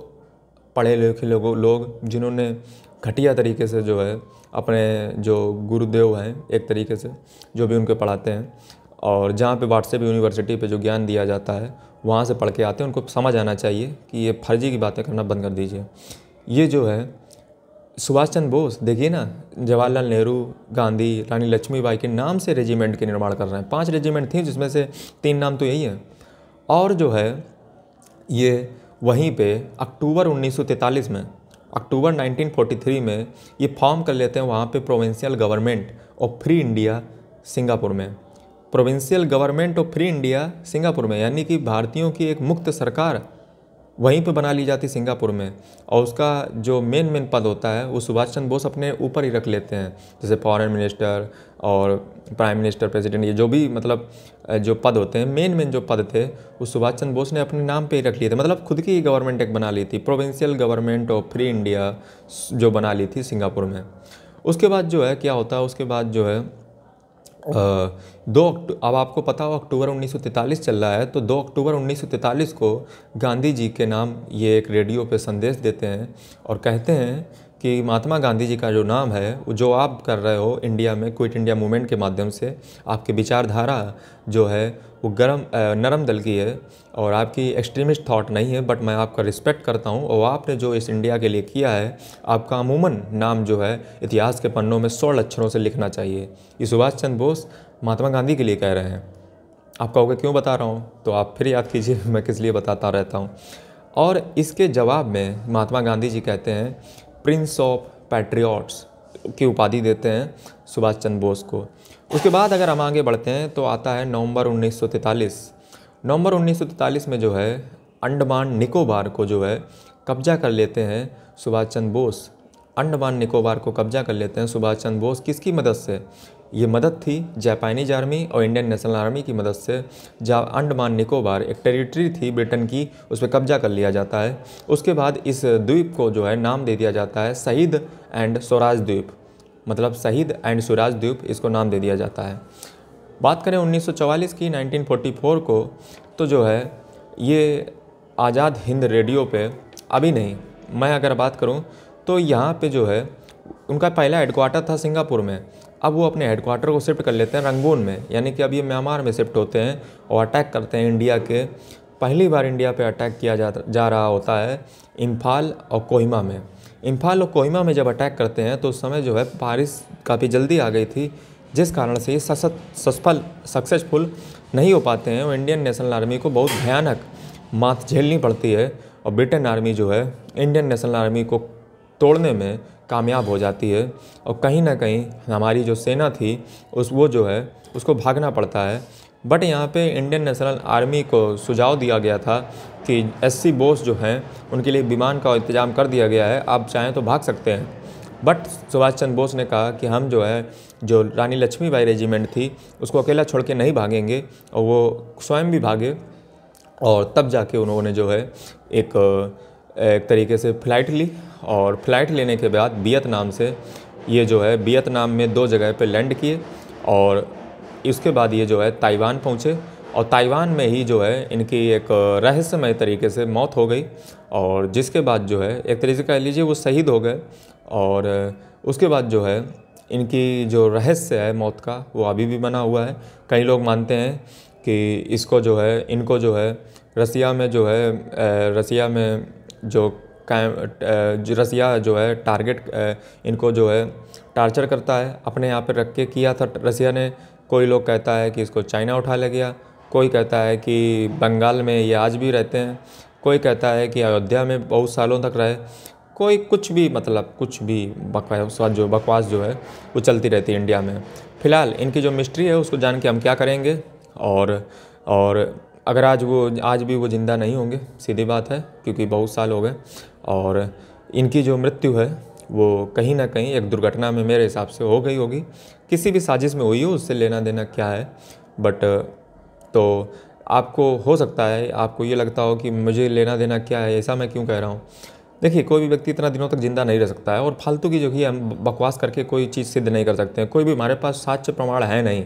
पढ़े लिखे लोग जिन्होंने घटिया तरीके से जो है अपने जो गुरुदेव हैं एक तरीके से जो भी उनके पढ़ाते हैं, और जहाँ पे व्हाट्सएप यूनिवर्सिटी पे जो ज्ञान दिया जाता है वहाँ से पढ़ के आते हैं, उनको समझ आना चाहिए कि ये फर्जी की बातें करना बंद कर दीजिए। ये जो है सुभाष चंद्र बोस देखिए ना, जवाहरलाल नेहरू, गांधी, रानी लक्ष्मीबाई के नाम से रेजिमेंट के निर्माण कर रहे हैं। 5 रेजिमेंट थी जिसमें से 3 नाम तो यही हैं। और जो है ये वहीं पे अक्टूबर 1943 में ये फॉर्म कर लेते हैं वहाँ पे provincial government of free India Singapore में। Provincial government of free India Singapore में, यानी कि भारतीयों की एक मुक्त सरकार वहीं पे बना ली जाती सिंगापुर में, और उसका जो मेन पद होता है वो सुभाष चंद्र बोस अपने ऊपर ही रख लेते हैं, जैसे फॉरेन मिनिस्टर और प्राइम मिनिस्टर, प्रेसिडेंट, ये जो भी मतलब जो पद होते हैं मेन जो पद थे वो सुभाष चंद्र बोस ने अपने नाम पे ही रख लिए थे, मतलब खुद की गवर्नमेंट एक बना ली थी, provincial government of free India जो बना ली थी सिंगापुर में। उसके बाद जो है क्या होता है, उसके बाद जो है अब आपको पता हो अक्टूबर 1943 चल रहा है, तो 2 अक्टूबर 1943 को गांधी जी के नाम ये एक रेडियो पे संदेश देते हैं और कहते हैं कि महात्मा गांधी जी का जो नाम है वो जो आप कर रहे हो इंडिया में क्विट इंडिया मूवमेंट के माध्यम से, आपकी विचारधारा जो है वो नरम दल की है और आपकी एक्सट्रीमिस्ट थॉट नहीं है, बट मैं आपका रिस्पेक्ट करता हूँ, और आपने जो इस इंडिया के लिए किया है आपका अमूमन नाम जो है इतिहास के पन्नों में 16 अक्षरों से लिखना चाहिए। ये सुभाष चंद्र बोस महात्मा गांधी के लिए कह रहे हैं। आप कहोगे क्यों बता रहा हूँ, तो आप फिर याद कीजिए मैं किस लिए बताता रहता हूँ। और इसके जवाब में महात्मा गांधी जी कहते हैं प्रिंस ऑफ पैट्रियट्स की उपाधि देते हैं सुभाष चंद्र बोस को। उसके बाद अगर हम आगे बढ़ते हैं तो आता है नवंबर 1943 में जो है अंडमान निकोबार को जो है कब्जा कर लेते हैं सुभाष चंद्र बोस। अंडमान निकोबार को कब्जा कर लेते हैं सुभाष चंद्र बोस। किसकी मदद से? ये मदद थी जापानीज आर्मी और इंडियन नेशनल आर्मी की मदद से। जहाँ अंडमान निकोबार एक टेरिटरी थी ब्रिटेन की, उस पर कब्जा कर लिया जाता है। उसके बाद इस द्वीप को जो है नाम दे दिया जाता है शहीद एंड स्वराज द्वीप, मतलब शहीद एंड स्वराज द्वीप इसको नाम दे दिया जाता है। बात करें 1944 की, 1944 को, तो जो है ये आज़ाद हिंद रेडियो पे, अभी नहीं, मैं अगर बात करूं तो यहाँ पे जो है उनका पहला हेडक्वार्टर था सिंगापुर में। अब वो अपने हेडक्वार्टर को शिफ्ट कर लेते हैं रंगून में, यानी कि अब ये म्यांमार में शिफ्ट होते हैं और अटैक करते हैं इंडिया के। पहली बार इंडिया पे अटैक किया जा रहा होता है इम्फाल और कोहिमा में। इम्फाल और कोहिमा में जब अटैक करते हैं तो उस समय जो है बारिश काफ़ी जल्दी आ गई थी, जिस कारण से ये सक्सेसफुल नहीं हो पाते हैं और इंडियन नेशनल आर्मी को बहुत भयानक मात झेलनी पड़ती है और ब्रिटेन आर्मी जो है इंडियन नेशनल आर्मी को तोड़ने में कामयाब हो जाती है और कहीं ना कहीं हमारी जो सेना थी वो जो है उसको भागना पड़ता है। बट यहाँ पे इंडियन नेशनल आर्मी को सुझाव दिया गया था कि SC बोस जो हैं उनके लिए विमान का इंतजाम कर दिया गया है, आप चाहें तो भाग सकते हैं। बट सुभाष चंद्र बोस ने कहा कि हम जो है जो रानी लक्ष्मीबाई रेजिमेंट थी उसको अकेला छोड़ के नहीं भागेंगे, और वो स्वयं भी भागे और तब जाके उन्होंने जो है एक एक तरीके से फ़्लाइट ली, और फ्लाइट लेने के बाद वियतनाम से ये जो है वियतनाम में 2 जगह पे लैंड किए, और इसके बाद ये जो है ताइवान पहुँचे, और ताइवान में ही जो है इनकी एक रहस्यमय तरीके से मौत हो गई, और जिसके बाद जो है एक तरीके से कह लीजिए वो शहीद हो गए। और उसके बाद जो है इनकी जो रहस्य है मौत का वो अभी भी बना हुआ है। कई लोग मानते हैं कि इसको जो है इनको जो है रसिया में जो है रसिया में जो रसिया जो है टारगेट इनको जो है टार्चर करता है, अपने यहाँ पर रख के किया था रसिया ने। कोई लोग कहता है कि इसको चाइना उठा ले गया, कोई कहता है कि बंगाल में ये आज भी रहते हैं, कोई कहता है कि अयोध्या में बहुत सालों तक रहे, कोई कुछ भी, मतलब कुछ भी बकवास जो है वो चलती रहती है इंडिया में। फ़िलहाल इनकी जो मिस्ट्री है उसको जान के हम क्या करेंगे, और अगर आज भी वो ज़िंदा नहीं होंगे, सीधी बात है, क्योंकि बहुत साल हो गए। और इनकी जो मृत्यु है वो कहीं ना कहीं एक दुर्घटना में मेरे हिसाब से हो गई होगी, किसी भी साजिश में हुई हो, उससे लेना देना क्या है। बट तो आपको हो सकता है आपको ये लगता हो कि मुझे लेना देना क्या है, ऐसा मैं क्यों कह रहा हूँ। देखिए, कोई भी व्यक्ति इतना दिनों तक ज़िंदा नहीं रह सकता है, और फालतू की जो कि हम बकवास करके कोई चीज़ सिद्ध नहीं कर सकते हैं। कोई भी हमारे पास साक्ष्य प्रमाण है नहीं,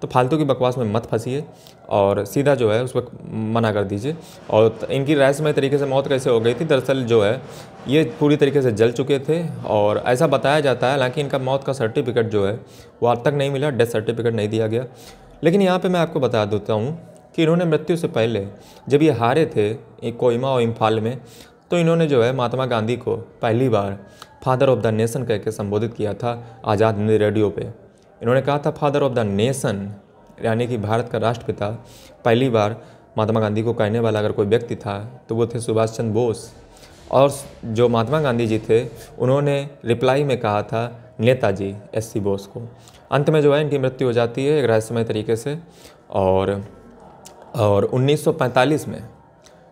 तो फालतू की बकवास में मत फंसिए और सीधा जो है उस पर मना कर दीजिए। और इनकी रहस्यमय तरीके से मौत कैसे हो गई थी, दरअसल जो है ये पूरी तरीके से जल चुके थे, और ऐसा बताया जाता है, हालांकि इनका मौत का सर्टिफिकेट जो है वो अब तक नहीं मिला, डेथ सर्टिफिकेट नहीं दिया गया। लेकिन यहाँ पे मैं आपको बता देता हूँ कि इन्होंने मृत्यु से पहले जब ये हारे थे कोहिमा और इम्फाल में, तो इन्होंने जो है महात्मा गांधी को पहली बार फादर ऑफ द नेशन कह के संबोधित किया था आज़ाद हिंद रेडियो पे। इन्होंने कहा था फादर ऑफ द नेशन, यानी कि भारत का राष्ट्रपिता। पहली बार महात्मा गांधी को कहने वाला अगर कोई व्यक्ति था तो वो थे सुभाष चंद्र बोस। और जो महात्मा गांधी जी थे उन्होंने रिप्लाई में कहा था नेताजी एस.सी. बोस को। अंत में जो है इनकी मृत्यु हो जाती है एक रहस्यमय तरीके से। और 1945 में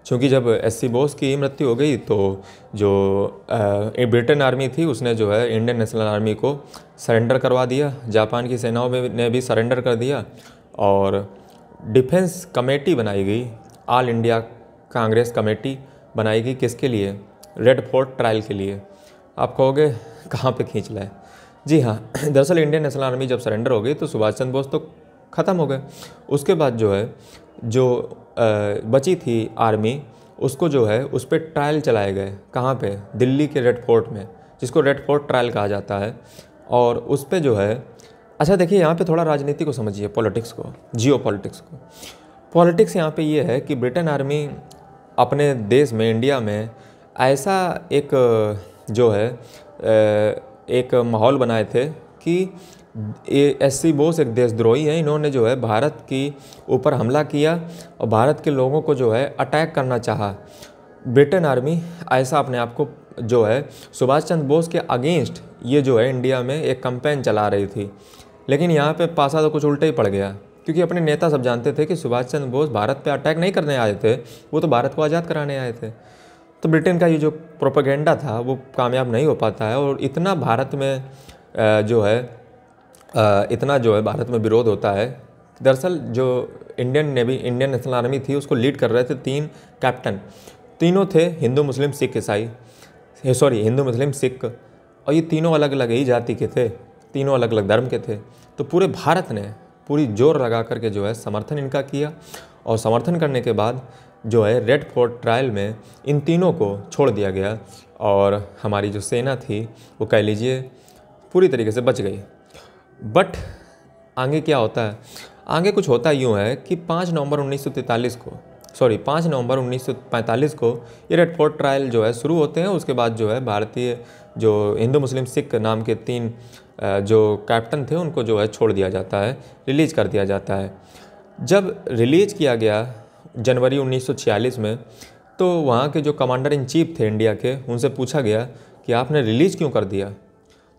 चूँकि जब एस.सी. बोस की मृत्यु हो गई तो जो ब्रिटेन आर्मी थी उसने जो है इंडियन नेशनल आर्मी को सरेंडर करवा दिया, जापान की सेनाओं ने भी सरेंडर कर दिया, और डिफेंस कमेटी बनाई गई, ऑल इंडिया कांग्रेस कमेटी बनाई गई। किसके लिए? रेड फोर्ट ट्रायल के लिए। आप कहोगे कहाँ पे खींच लाए? जी हाँ, दरअसल इंडियन नेशनल आर्मी जब सरेंडर हो गई तो सुभाष चंद्र बोस तो ख़त्म हो गए। उसके बाद जो है जो बची थी आर्मी, उसको जो है उस पर ट्रायल चलाए गए। कहाँ पे? दिल्ली के रेड फोर्ट में, जिसको रेड फोर्ट ट्रायल कहा जाता है। और उस पर जो है, अच्छा देखिए यहाँ पे थोड़ा राजनीति को समझिए, पॉलिटिक्स को, जियो पॉलिटिक्स को। पॉलिटिक्स यहाँ पे ये है कि ब्रिटेन आर्मी अपने देश में, इंडिया में ऐसा एक जो है एक माहौल बनाए थे कि एस.सी. बोस एक देशद्रोही हैं। इन्होंने जो है भारत की ऊपर हमला किया और भारत के लोगों को जो है अटैक करना चाहा। ब्रिटेन आर्मी ऐसा अपने आप को जो है सुभाष चंद्र बोस के अगेंस्ट ये जो है इंडिया में एक कैंपेन चला रही थी। लेकिन यहाँ पे पासा तो कुछ उल्टा ही पड़ गया, क्योंकि अपने नेता सब जानते थे कि सुभाष चंद्र बोस भारत पे अटैक नहीं करने आए थे, वो तो भारत को आज़ाद कराने आए थे। तो ब्रिटेन का ये जो प्रोपेगेंडा था वो कामयाब नहीं हो पाता है, और इतना भारत में जो है इतना जो है भारत में विरोध होता है। दरअसल जो इंडियन नेशनल आर्मी थी उसको लीड कर रहे थे 3 कैप्टन। तीनों थे हिंदू मुस्लिम सिख ईसाई, हिंदू मुस्लिम सिख, और ये तीनों अलग अलग ही जाति के थे, तीनों अलग अलग धर्म के थे। तो पूरे भारत ने पूरी जोर लगा करके जो है समर्थन इनका किया, और समर्थन करने के बाद जो है रेड फोर्ट ट्रायल में इन तीनों को छोड़ दिया गया, और हमारी जो सेना थी वो कह लीजिए पूरी तरीके से बच गई। बट आगे क्या होता है? आगे कुछ होता यूँ है कि 5 नवंबर 1945 को ये रेड फोर्ट ट्रायल जो है शुरू होते हैं। उसके बाद जो है भारतीय जो हिंदू मुस्लिम सिख नाम के 3 जो कैप्टन थे उनको जो है छोड़ दिया जाता है, रिलीज़ कर दिया जाता है। जब रिलीज़ किया गया जनवरी 1946 में, तो वहाँ के जो कमांडर इन चीफ थे इंडिया के, उनसे पूछा गया कि आपने रिलीज़ क्यों कर दिया?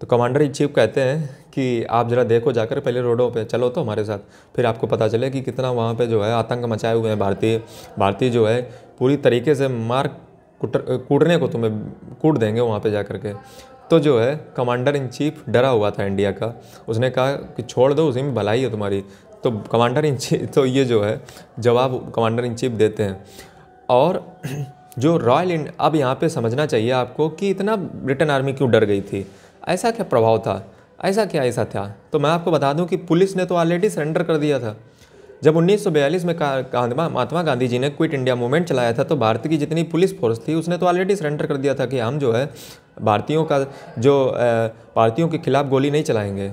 तो कमांडर इन चीफ कहते हैं कि आप ज़रा देखो जाकर, पहले रोडों पे चलो तो हमारे साथ, फिर आपको पता चले कि कितना वहाँ पे जो है आतंक मचाए हुए हैं भारतीय जो है पूरी तरीके से मार कूटने को तुम्हें कूट देंगे वहाँ पे जा कर के। तो जो है कमांडर इन चीफ डरा हुआ था इंडिया का, उसने कहा कि छोड़ दो, उसी में भलाई है तुम्हारी। तो कमांडर इन चीफ, तो ये जो है जवाब कमांडर इन चीफ देते हैं। और जो अब यहाँ पे समझना चाहिए आपको कि इतना ब्रिटेन आर्मी क्यों डर गई थी, ऐसा क्या प्रभाव था, ऐसा था। तो मैं आपको बता दूं कि पुलिस ने तो ऑलरेडी सरेंडर कर दिया था। जब 1942 में महात्मा गांधी जी ने क्विट इंडिया मूवमेंट चलाया था, तो भारत की जितनी पुलिस फोर्स थी उसने तो ऑलरेडी सरेंडर कर दिया था कि हम जो है भारतीयों के खिलाफ गोली नहीं चलाएंगे।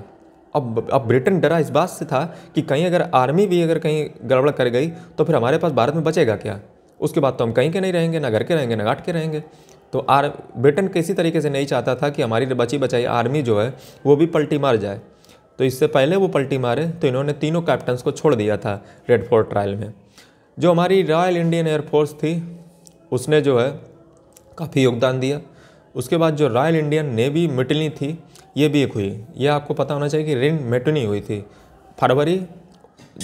अब ब्रिटेन डरा इस बात से था कि कहीं अगर आर्मी भी अगर कहीं गड़बड़ कर गई तो फिर हमारे पास भारत में बचेगा क्या। उसके बाद तो हम कहीं के नहीं रहेंगे, ना घर के रहेंगे ना घाट के रहेंगे। तो ब्रिटेन किसी तरीके से नहीं चाहता था कि हमारी बची बचाई आर्मी जो है वो भी पलटी मार जाए। तो इससे पहले वो पलटी मारे तो इन्होंने तीनों कैप्टन्स को छोड़ दिया था रेड फोर्ट ट्रायल में। जो हमारी रॉयल इंडियन एयरफोर्स थी उसने जो है काफ़ी योगदान दिया। उसके बाद जो रॉयल इंडियन नेवी म्यूटिनी थी ये भी एक हुई। ये आपको पता होना चाहिए कि रिन म्यूटिनी हुई थी फरवरी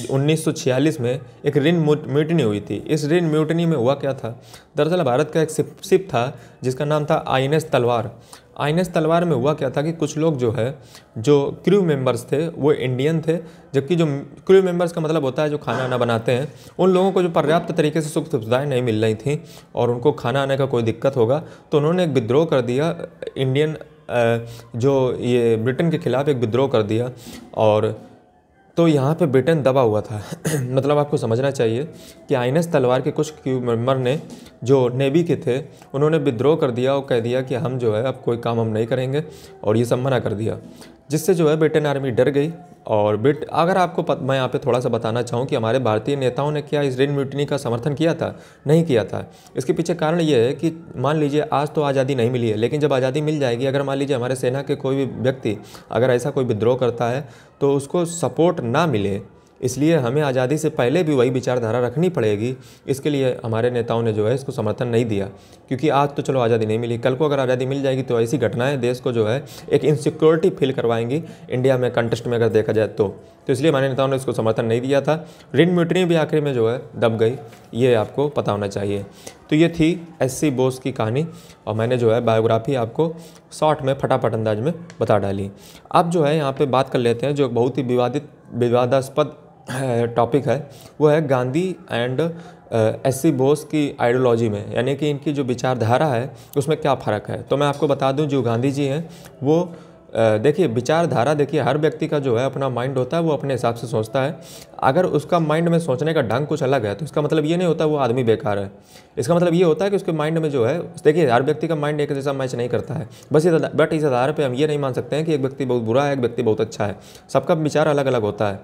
1946 में, एक रिन म्यूटिनी हुई थी। इस रिन म्यूटिनी में हुआ क्या था, दरअसल भारत का एक शिप था जिसका नाम था आईएनएस तलवार। आईएनएस तलवार में हुआ क्या था कि कुछ लोग जो है जो क्रू मेंबर्स थे वो इंडियन थे, जबकि जो क्रू मेंबर्स का मतलब होता है जो खाना आना बनाते हैं, उन लोगों को जो पर्याप्त तरीके से सुख सुविधाएँ नहीं मिल रही थी और उनको खाना आने का कोई दिक्कत होगा, तो उन्होंने एक विद्रोह कर दिया। इंडियन जो ये ब्रिटेन के खिलाफ एक विद्रोह कर दिया और तो यहाँ पे ब्रिटेन दबा हुआ था। मतलब आपको समझना चाहिए कि आईएनएस तलवार के कुछ क्रू मेंबर ने जो नेवी के थे उन्होंने विद्रोह कर दिया और कह दिया कि हम जो है अब कोई काम हम नहीं करेंगे और ये सब मना कर दिया, जिससे जो है ब्रिटेन आर्मी डर गई। और अगर आपको मैं यहाँ पे थोड़ा सा बताना चाहूँ कि हमारे भारतीय नेताओं ने क्या इस रिन म्यूटिनी का समर्थन किया था, नहीं किया था। इसके पीछे कारण ये है कि मान लीजिए आज तो आज़ादी नहीं मिली है, लेकिन जब आज़ादी मिल जाएगी, अगर मान लीजिए हमारे सेना के कोई भी व्यक्ति अगर ऐसा कोई विद्रोह करता है तो उसको सपोर्ट ना मिले, इसलिए हमें आज़ादी से पहले भी वही विचारधारा रखनी पड़ेगी। इसके लिए हमारे नेताओं ने जो है इसको समर्थन नहीं दिया, क्योंकि आज तो चलो आज़ादी नहीं मिली, कल को अगर आज़ादी मिल जाएगी तो ऐसी घटनाएं देश को जो है एक इनसिक्योरिटी फील करवाएंगी इंडिया में कंटेस्ट में अगर देखा जाए तो इसलिए हमारे नेताओं ने इसको समर्थन नहीं दिया था। रिन म्यूटिनी भी आखिर में जो है दब गई, ये आपको पता होना चाहिए। तो ये थी एससी बोस की कहानी और मैंने जो है बायोग्राफी आपको शॉर्ट में फटाफट अंदाज में बता डाली। अब जो है यहाँ पे बात कर लेते हैं जो बहुत ही विवादास्पद टॉपिक है, वो है गांधी एंड एससी बोस की आइडियोलॉजी में, यानी कि इनकी जो विचारधारा है उसमें क्या फ़र्क है। तो मैं आपको बता दूं जो गांधी जी हैं वो देखिए विचारधारा, देखिए हर व्यक्ति का जो है अपना माइंड होता है, वो अपने हिसाब से सोचता है। अगर उसका माइंड में सोचने का ढंग कुछ अलग है तो इसका मतलब ये नहीं होता वो आदमी बेकार है। इसका मतलब ये होता है कि उसके माइंड में जो है, देखिए हर व्यक्ति का माइंड एक जैसा मैच नहीं करता है। बट इस आधार पर हम ये नहीं मान सकते हैं कि एक व्यक्ति बहुत बुरा है, एक व्यक्ति बहुत अच्छा है। सबका विचार अलग अलग होता है।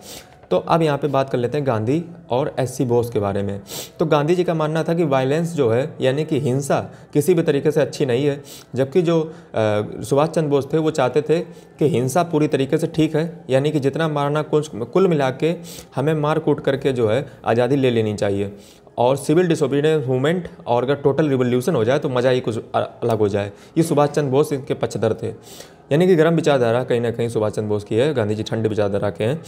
तो अब यहाँ पे बात कर लेते हैं गांधी और एससी बोस के बारे में। तो गांधी जी का मानना था कि वायलेंस जो है यानी कि हिंसा किसी भी तरीके से अच्छी नहीं है, जबकि जो सुभाष चंद्र बोस थे वो चाहते थे कि हिंसा पूरी तरीके से ठीक है, यानी कि जितना मारना कुल मिला के हमें मार कूट करके जो है आज़ादी ले लेनी चाहिए और सिविल डिसोबीडियंस मूवमेंट और अगर टोटल रिवोल्यूशन हो जाए तो मज़ा ही कुछ अलग हो जाए। ये सुभाष चंद्र बोस इनके पक्षधर थे, यानी कि गर्म विचारधारा कहीं ना कहीं सुभाष चंद्र बोस की है, गांधी जी ठंडे विचारधारा के हैं।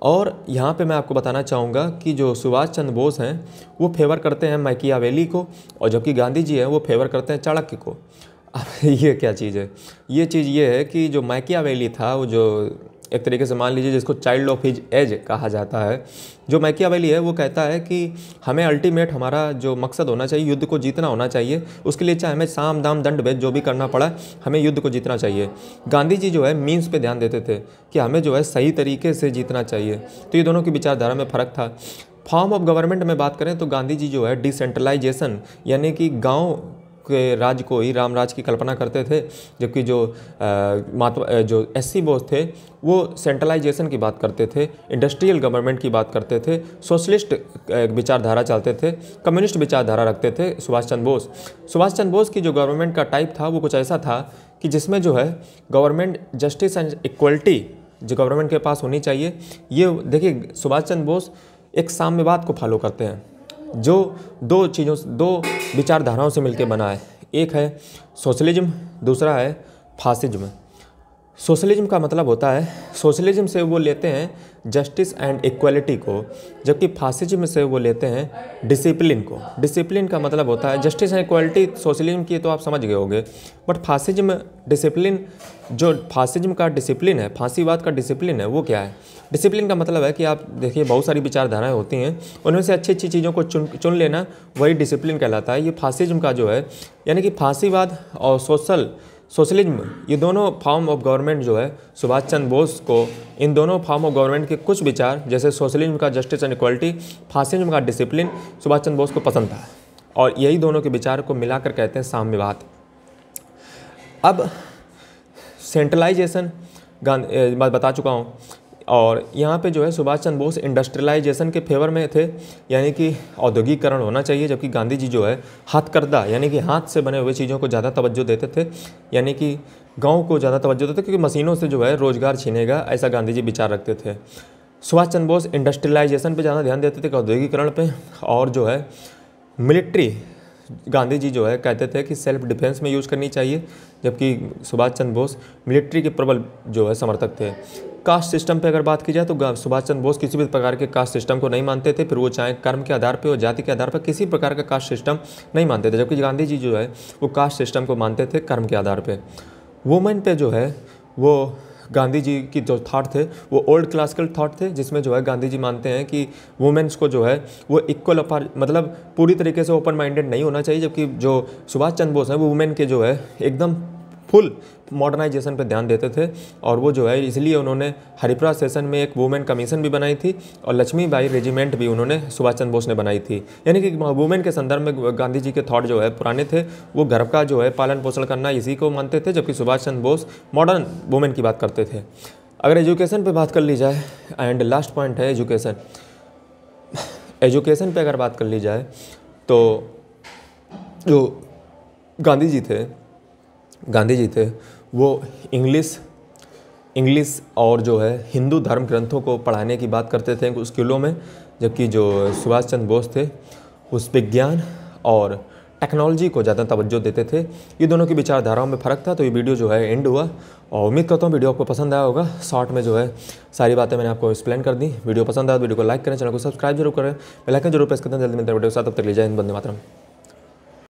और यहाँ पे मैं आपको बताना चाहूँगा कि जो सुभाष चंद्र बोस हैं वो फेवर करते हैं मैकियावेली को, और जबकि गांधी जी हैं वो फेवर करते हैं चाणक्य को। अब ये क्या चीज़ है, ये चीज़ ये है कि जो मैकियावेली था वो जो एक तरीके से मान लीजिए जिसको चाइल्ड ऑफ हिज एज कहा जाता है, जो मैकियावेली है वो कहता है कि हमें अल्टीमेट हमारा जो मकसद होना चाहिए युद्ध को जीतना होना चाहिए, उसके लिए चाहे हमें साम दाम दंड भेद जो भी करना पड़ा हमें युद्ध को जीतना चाहिए। गांधी जी जो है मीन्स पे ध्यान देते थे कि हमें जो है सही तरीके से जीतना चाहिए। तो ये दोनों की विचारधारा में फ़र्क था। फॉर्म ऑफ गवर्नमेंट में बात करें तो गांधी जी जो है डिसेंट्रलाइजेशन यानी कि गाँव के राज्य को ही राम राज की कल्पना करते थे, जबकि जो एससी बोस थे वो सेंट्रलाइजेशन की बात करते थे, इंडस्ट्रियल गवर्नमेंट की बात करते थे, सोशलिस्ट विचारधारा चलते थे, कम्युनिस्ट विचारधारा रखते थे सुभाष चंद्र बोस। सुभाष चंद्र बोस की जो गवर्नमेंट का टाइप था वो कुछ ऐसा था कि जिसमें जो है गवर्नमेंट जस्टिस एंड इक्वलिटी जो गवर्नमेंट के पास होनी चाहिए। ये देखिए सुभाष चंद्र बोस एक साम्यवाद को फॉलो करते हैं जो दो विचारधाराओं से मिलकर बना है। एक है सोशलिज्म, दूसरा है फासिज्म। सोशलिज्म का मतलब होता है, सोशलिज्म से वो लेते हैं जस्टिस एंड इक्वलिटी को, जबकि फासिज्म से वो लेते हैं डिसिप्लिन को। डिसिप्लिन का मतलब होता है जस्टिस एंड इक्वलिटी सोशलिज्म की तो आप समझ गए होंगे, बट फासिज्म डिसिप्लिन, जो फासिज्म का डिसिप्लिन है, फांसीवाद का डिसिप्लिन है, वो क्या है? डिसिप्लिन का मतलब है कि आप देखिए बहुत सारी विचारधाराएं होती हैं, उनमें से अच्छी अच्छी चीज़ों को चुन लेना, वही डिसिप्लिन कहलाता है। ये फासिज्म का जो है, यानी कि फांसीवाद और सोशलिज्म, ये दोनों फॉर्म ऑफ गवर्नमेंट जो है, सुभाष चंद्र बोस को इन दोनों फॉर्म ऑफ गवर्नमेंट के कुछ विचार, जैसे सोशलिज्म का जस्टिस एंड इक्वलिटी, फासिज्म का डिसिप्लिन, सुभाष चंद्र बोस को पसंद था, और यही दोनों के विचार को मिलाकर कहते हैं साम्यवाद। अब सेंट्रलाइजेशन मैं बता चुका हूँ, और यहाँ पे जो है सुभाष चंद्र बोस इंडस्ट्रियलाइजेशन के फेवर में थे, यानी कि औद्योगिकरण होना चाहिए, जबकि गांधी जी जो है हाथकरघा, यानी कि हाथ से बने हुए चीज़ों को ज़्यादा तवज्जो देते थे, यानी कि गांव को ज़्यादा तवज्जो देते थे, क्योंकि मशीनों से जो है रोजगार छीनेगा, ऐसा गांधी जी विचार रखते थे। सुभाष चंद्र बोस इंडस्ट्रियलाइजेशन पर ज़्यादा ध्यान देते थे, औद्योगिकरण पर, और जो है मिलिट्री, गांधी जी जो है कहते थे कि सेल्फ डिफेंस में यूज़ करनी चाहिए, जबकि सुभाष चंद्र बोस मिलिट्री के प्रबल जो है समर्थक थे। कास्ट सिस्टम पे अगर बात की जाए तो सुभाष चंद्र बोस किसी भी प्रकार के कास्ट सिस्टम को नहीं मानते थे, फिर वो चाहे कर्म के आधार पे और जाति के आधार पर किसी प्रकार का कास्ट सिस्टम नहीं मानते थे, जबकि गांधी जी जो है वो कास्ट सिस्टम को मानते थे कर्म के आधार पे। वुमेन पे जो है वो गांधी जी की जो थॉट थे वो ओल्ड क्लासिकल थॉट थे, जिसमें जो है गांधी जी मानते हैं कि वुमेन्स को जो है वो इक्वल मतलब पूरी तरीके से ओपन माइंडेड नहीं होना चाहिए, जबकि जो सुभाष चंद्र बोस हैं वो वुमेन के जो है एकदम फुल मॉडर्नाइजेशन पे ध्यान देते थे, और वो जो है इसलिए उन्होंने हरिपुरा सेशन में एक वुमेन कमीशन भी बनाई थी, और लक्ष्मीबाई रेजिमेंट भी उन्होंने सुभाष चंद्र बोस ने बनाई थी। यानी कि वुमेन के संदर्भ में गांधी जी के थॉट जो है पुराने थे, वो घर का जो है पालन पोषण करना इसी को मानते थे, जबकि सुभाष चंद्र बोस मॉडर्न वुमेन की बात करते थे। अगर एजुकेशन पर बात कर ली जाए, एंड लास्ट पॉइंट है एजुकेशन। एजुकेशन पर अगर बात कर ली जाए तो जो गांधी जी थे वो इंग्लिश और जो है हिंदू धर्म ग्रंथों को पढ़ाने की बात करते थे स्कूलों में, जबकि जो सुभाष चंद्र बोस थे उस विज्ञान और टेक्नोलॉजी को ज़्यादा तवज्जो देते थे। ये दोनों की विचारधाराओं में फ़र्क था। तो ये वीडियो जो है एंड हुआ, और उम्मीद करता हूँ वीडियो आपको पसंद आया होगा। शॉर्ट में जो है सारी बातें मैंने आपको एक्सप्लेन कर दी। वीडियो पसंद आया तो वीडियो को लाइक करें, चैनल को सब्सक्राइब जरूर करें, बेल आइकन जरूर प्रेस करते हैं। जल्दी मिलते हैं वीडियो के साथ, तब तक ले जाए। वंदे मातरम।